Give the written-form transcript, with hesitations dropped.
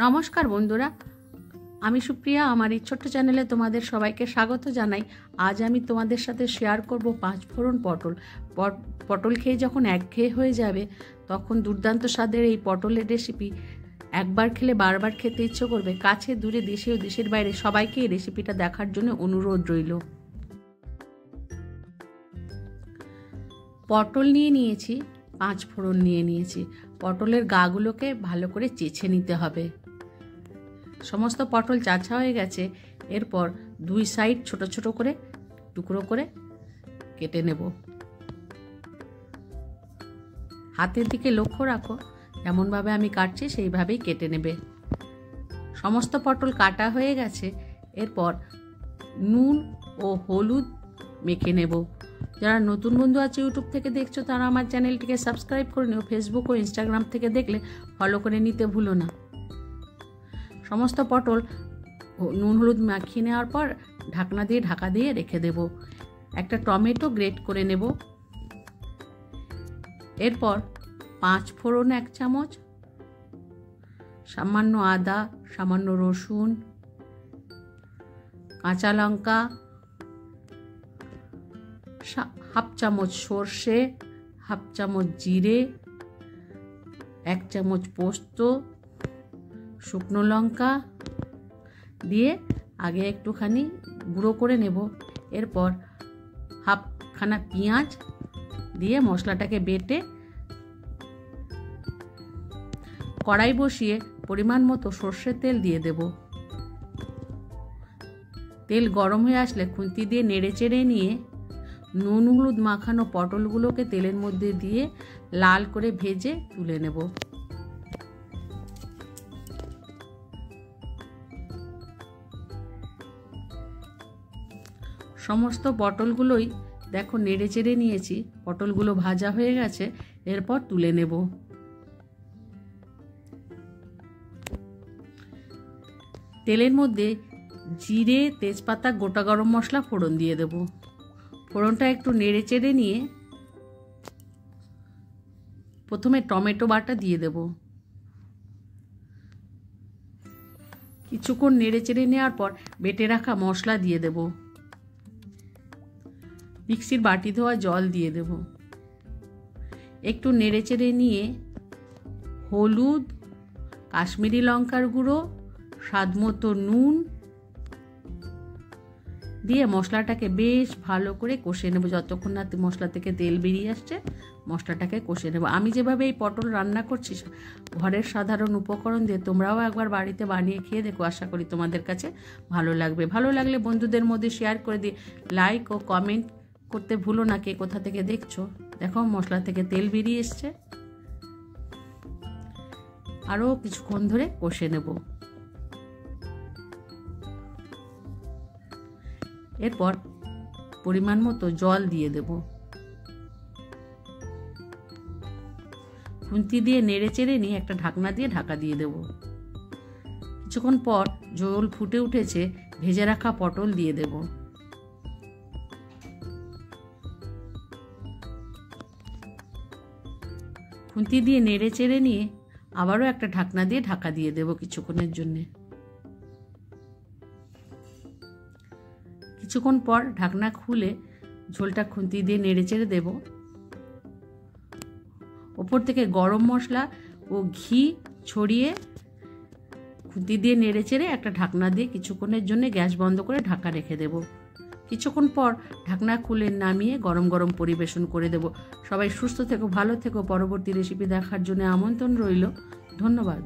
নমস্কার বন্ধুরা, আমি সুপ্রিয়া। আমার এই ছোট্ট চ্যানেলে তোমাদের সবাইকে স্বাগত জানাই। আজ আমি তোমাদের সাথে শেয়ার করব 5 ফোড়ন পটল। পটল খেয়ে যখন একঘেয়ে হয়ে যাবে তখন দুর্দান্ত স্বাদের এই পটলের রেসিপি একবার খেলে বারবার খেতে ইচ্ছে করবে। কাছে দূরে দেশে ও দেশের বাইরে সবাইকে এই রেসিপিটা দেখার জন্য অনুরোধ রইল। পটল নিয়ে নিয়েছি, 5 ফোড়ন নিয়ে নিয়েছি। পটলের গাগুলোকে ভালো করে চেঁচে নিতে হবে। সমস্ত পটল চাঁচা হয়ে গেছে। এরপর 2 সাইড ছোট ছোট করে টুকরো করে কেটে নেব। হাতের দিকে লক্ষ্য রাখো, যেমনভাবে আমি কাটছি সেইভাবেই কেটে নেবে। সমস্ত পটল কাটা হয়ে গেছে। এরপর নুন ও হলুদ মেখে নেব। যারা নতুন বন্ধু আছে ইউটিউব থেকে দেখছো তারা আমার চ্যানেলটিকে সাবস্ক্রাইব করে নিও। ফেসবুক ও ইনস্টাগ্রাম থেকে দেখলে ফলো করে নিতে ভুলো না। সমস্ত পটল নুন হলুদ মাখিয়ে নেওয়ার পর ঢাকনা দিয়ে ঢাকা দিয়ে রেখে দেব। একটা টমেটো গ্রেট করে নেব। এরপর 5 ফোড়ন 1 চামচ, সামান্য আদা, সামান্য রসুন, কাঁচা লঙ্কা, হাফ চামচ সর্ষে, হাফ চামচ জিরে, 1 চামচ পোস্ত, শুকনো লঙ্কা দিয়ে আগে একটুখানি গুঁড়ো করে নেব। এরপর হাফখানা পেঁয়াজ দিয়ে মশলাটাকে বেটে কড়াই বসিয়ে পরিমাণ মতো সর্ষের তেল দিয়ে দেব। তেল গরম হয়ে আসলে খুন্তি দিয়ে নেড়ে চেড়ে নিয়ে নুন হলুদ মাখানো পটলগুলোকে তেলের মধ্যে দিয়ে লাল করে ভেজে তুলে নেব। সমস্ত পটলগুলোই দেখো নেড়ে চেড়ে নিয়েছি। পটলগুলো ভাজা হয়ে গেছে। এরপর তুলে নেব। তেলের মধ্যে জিরে, তেজপাতা, গোটা গরম মশলা ফোড়ন দিয়ে দেব। ফোড়নটা একটু নেড়ে চেড়ে নিয়ে প্রথমে টমেটো বাটা দিয়ে দেব। কিছুক্ষণ নেড়ে চেড়ে নেওয়ার পর বেটে রাখা মশলা দিয়ে দেব। মিক্সির বাটি ধোয়া জল দিয়ে দেব। একটু নেড়ে চেড়ে নিয়ে হলুদ, কাশ্মীরি লঙ্কার গুঁড়ো, স্বাদমতো নুন দিয়ে মশলাটাকে বেশ ভালো করে কষে নেব। যতক্ষণ না মশলা থেকে তেল বেরিয়ে আসছে মশলাটাকে কষে নেব। আমি যেভাবে এই পটল রান্না করছি ঘরের সাধারণ উপকরণ দিয়ে তোমরাও একবার বাড়িতে বানিয়ে খেয়ে দেখো। আশা করি তোমাদের কাছে ভালো লাগবে। ভালো লাগলে বন্ধুদের মধ্যে শেয়ার করে দিয়ে লাইক ও কমেন্ট করতে ভুলো না। কে কোথা থেকে দেখছো। দেখো মশলা থেকে তেল বেরিয়ে এসছে। আরও কিছুক্ষণ ধরে কষে নেব। এরপর পরিমাণ মতো জল দিয়ে দেব। খুন্তি দিয়ে নেড়ে চেড়ে নিয়ে একটা ঢাকনা দিয়ে ঢাকা দিয়ে দেব। কিছুক্ষণ পর জল ফুটে উঠেছে। ভেজে রাখা পটল দিয়ে দেব। খুন্তি দিয়ে নেড়ে চেড়ে নিয়ে আবারও একটা ঢাকনা দিয়ে ঢাকা দিয়ে দেব কিছুক্ষণের জন্যে। কিছুক্ষণ পর ঢাকনা খুলে ঝোলটা খুন্তি দিয়ে নেড়ে চেড়ে দেব। ওপর থেকে গরম মশলা ও ঘি ছড়িয়ে খুন্তি দিয়ে নেড়ে চেড়ে একটা ঢাকনা দিয়ে কিছুক্ষণের জন্য গ্যাস বন্ধ করে ঢাকা রেখে দেব। কিছুক্ষণ পর ঢাকনা খুলে নামিয়ে গরম গরম পরিবেশন করে দেব। সবাই সুস্থ থেকো, ভালো থেকো। পরবর্তী রেসিপি দেখার জন্য আমন্ত্রণ রইল। ধন্যবাদ।